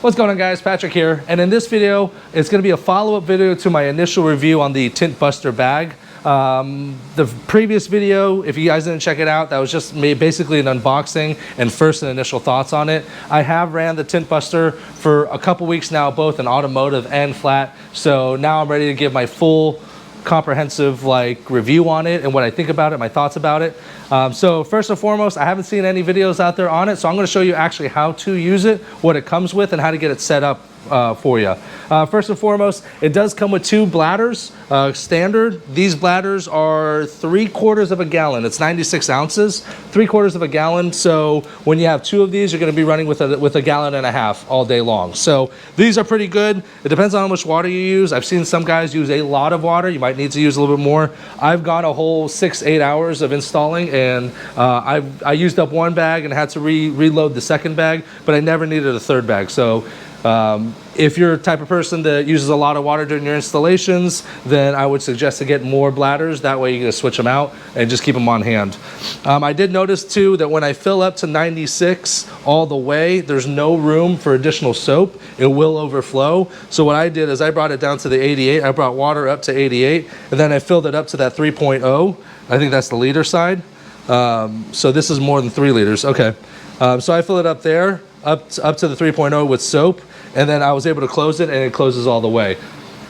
What's going on, guys? Patrick here, and in this video it's going to be a follow-up video to my initial review on the TintBuster bag. The previous video, if you guys didn't check it out, that was just basically an unboxing and first and initial thoughts on it. I have ran the TintBuster for a couple weeks now, both in automotive and flat, so now I'm ready to give my full comprehensive review on it and what I think about it, my thoughts about it. So first and foremost, I haven't seen any videos out there on it, so I'm going to show you actually how to use it, what it comes with, and how to get it set up for you. First and foremost, it does come with two bladders, standard. These bladders are 3/4 of a gallon. It's 96 ounces, 3/4 of a gallon. So when you have two of these, you're going to be running with a gallon and a half all day long. So these are pretty good. It depends on how much water you use. I've seen some guys use a lot of water. You might need to use a little bit more. I've gone a whole 6-8 hours of installing, and I used up one bag and had to reload the second bag, but I never needed a third bag. So if you're the type of person that uses a lot of water during your installations, then I would suggest to get more bladders. That way you can switch them out and just keep them on hand. I did notice too that when I fill up to 96 all the way, there's no room for additional soap. It will overflow. So what I did is I brought it down to the 88. I brought water up to 88, and then I filled it up to that 3.0. I think that's the liter side. So this is more than 3 liters. Okay. So I fill it up there, up to the 3.0 with soap. And then I was able to close it, and it closes all the way.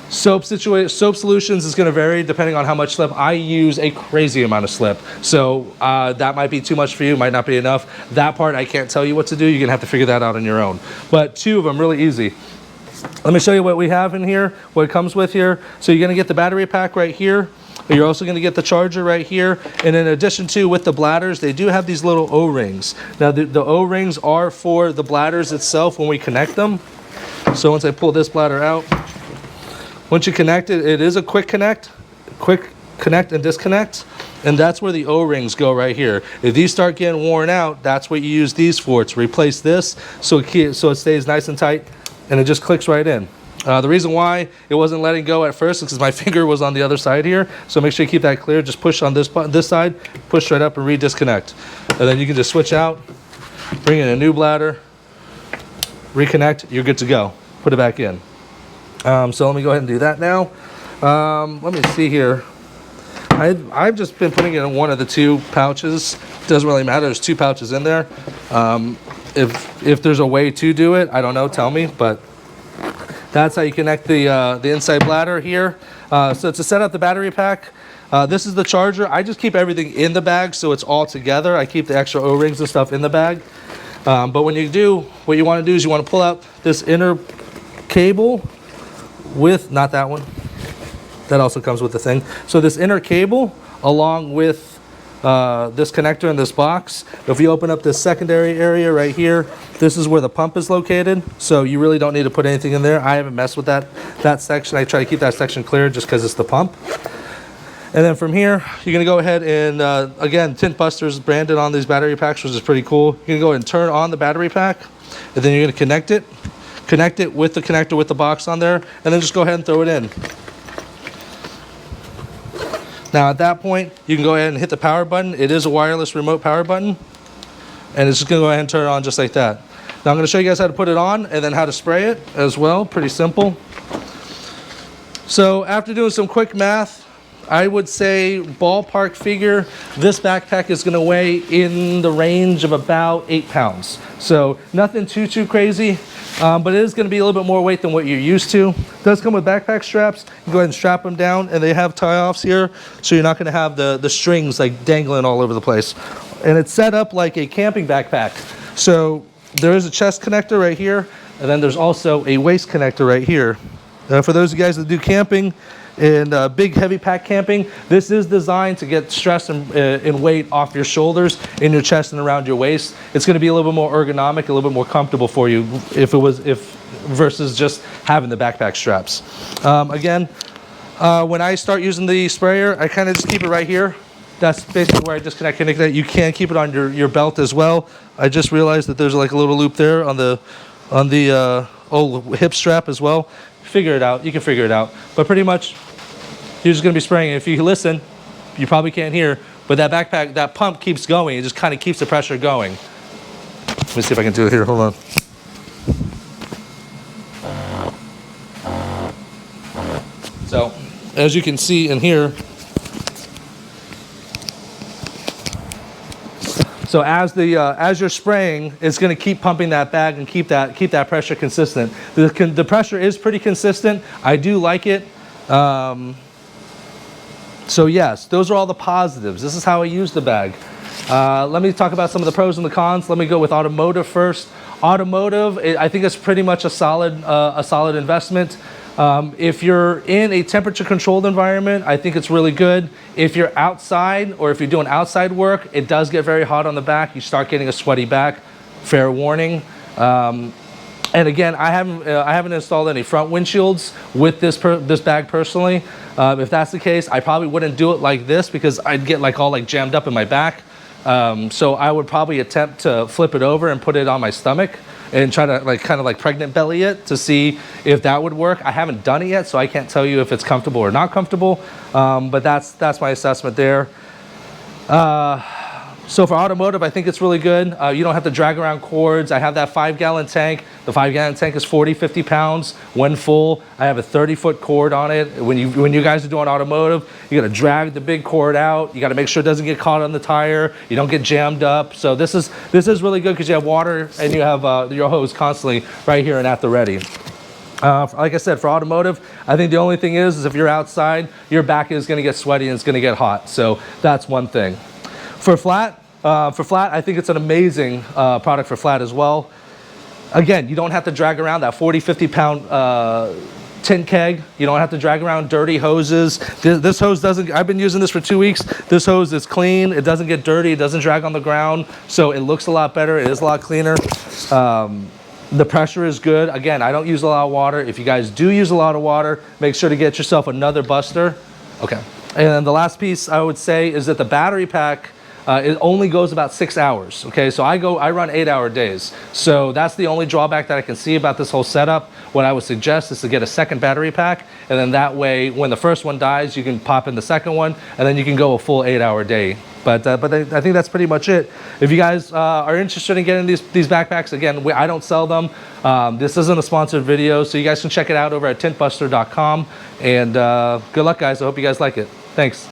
Soap solutions is going to vary depending on how much slip. I use a crazy amount of slip, so that might be too much for you, might not be enough. That part I can't tell you what to do. You're going to have to figure that out on your own. But two of them really easy. Let me show you what we have in here, what it comes with here. So you're going to get the battery pack right here. You're also going to get the charger right here. And in addition to, with the bladders, they do have these little O-rings. Now the O-rings are for the bladders itself when we connect them. So once I pull this bladder out, once you connect it, it is a quick connect and disconnect, and that's where the O-rings go right here. If these start getting worn out, that's what you use these for, to replace this, so it stays nice and tight, and it just clicks right in. The reason why it wasn't letting go at first is because my finger was on the other side here, so make sure you keep that clear. Just push on this side, push right up and re-disconnect, and then you can just switch out, bring in a new bladder, reconnect, you're good to go. Put it back in. So let me go ahead and do that now. Let me see here. I've just been putting it in one of the two pouches. Doesn't really matter. There's two pouches in there. If there's a way to do it, I don't know. Tell me. But that's how you connect the inside bladder here. So to set up the battery pack, this is the charger. I just keep everything in the bag so it's all together. I keep the extra O-rings and stuff in the bag. But when you do, what you want to do is you want to pull out this inner cable with, not that one, that also comes with the thing. So this inner cable along with this connector in this box. If you open up this secondary area right here, this is where the pump is located. So you really don't need to put anything in there. I haven't messed with that section. I try to keep that section clear just because it's the pump. And then from here, you're going to go ahead and, again, TintBuster is branded on these battery packs, which is pretty cool. You're going to go ahead and turn on the battery pack, and then you're going to connect it with the connector with the box on there, and then just go ahead and throw it in. Now at that point, you can go ahead and hit the power button. It is a wireless remote power button, and it's just going to go ahead and turn it on just like that. Now I'm going to show you guys how to put it on and then how to spray it as well. Pretty simple. So after doing some quick math, I would say ballpark figure, this backpack is going to weigh in the range of about 8 pounds. So nothing too crazy, but it is going to be a little bit more weight than what you're used to. It does come with backpack straps. You go ahead and strap them down, and they have tie-offs here, so you're not going to have the strings dangling all over the place. And it's set up like a camping backpack. So there is a chest connector right here, and then there's also a waist connector right here. For those of you guys that do camping, and big heavy pack camping, this is designed to get stress and weight off your shoulders, in your chest, and around your waist. It's going to be a little bit more ergonomic, a little bit more comfortable for you versus just having the backpack straps. Again, when I start using the sprayer, I kind of just keep it right here. That's basically where I disconnect it. You can keep it on your belt as well. I just realized that there's like a little loop there on the old hip strap as well. Figure it out. You can figure it out. But pretty much, you're just going to be spraying. If you listen, you probably can't hear, but that backpack, that pump keeps going. It just kind of keeps the pressure going. Let me see if I can do it here. Hold on. So as you can see in here, so as you're spraying, it's going to keep pumping that bag and keep that pressure consistent. The pressure is pretty consistent. I do like it. So yes, those are all the positives. This is how I use the bag. Let me talk about some of the pros and the cons. Let me go with automotive first. Automotive, I think it's pretty much a solid investment. If you're in a temperature controlled environment, I think it's really good. If you're outside or if you're doing outside work, it does get very hot on the back. You start getting a sweaty back, fair warning. And again, I haven't installed any front windshields with this bag personally. If that's the case, I probably wouldn't do it like this because I'd get like all like jammed up in my back. So I would probably attempt to flip it over and put it on my stomach and try to like kind of like pregnant belly it to see if that would work. I haven't done it yet, so I can't tell you if it's comfortable or not comfortable. But that's my assessment there. So for automotive, I think it's really good. You don't have to drag around cords. I have that 5-gallon tank. The 5-gallon tank is 40-50 pounds when full. I have a 30-foot cord on it. When you guys are doing automotive, you got to drag the big cord out. You got to make sure it doesn't get caught on the tire. You don't get jammed up. So this is really good because you have water and you have your hose constantly right here and at the ready. Like I said, for automotive, I think the only thing is if you're outside, your back is going to get sweaty and it's going to get hot. So that's one thing. For flat, I think it's an amazing product for flat as well. Again, you don't have to drag around that 40-50 pound tint keg. You don't have to drag around dirty hoses. This hose doesn't, I've been using this for 2 weeks. This hose is clean. It doesn't get dirty. It doesn't drag on the ground. So it looks a lot better. It is a lot cleaner. The pressure is good. Again, I don't use a lot of water. If you guys do use a lot of water, make sure to get yourself another buster. Okay. And then the last piece I would say is that the battery pack, it only goes about 6 hours. Okay, so I run 8-hour days. So that's the only drawback that I can see about this whole setup. What I would suggest is to get a second battery pack, and then that way, when the first one dies, you can pop in the second one, and then you can go a full 8-hour day. But I think that's pretty much it. If you guys are interested in getting these backpacks, again, I don't sell them. This isn't a sponsored video, so you guys can check it out over at tintbuster.com. And good luck, guys. I hope you guys like it. Thanks.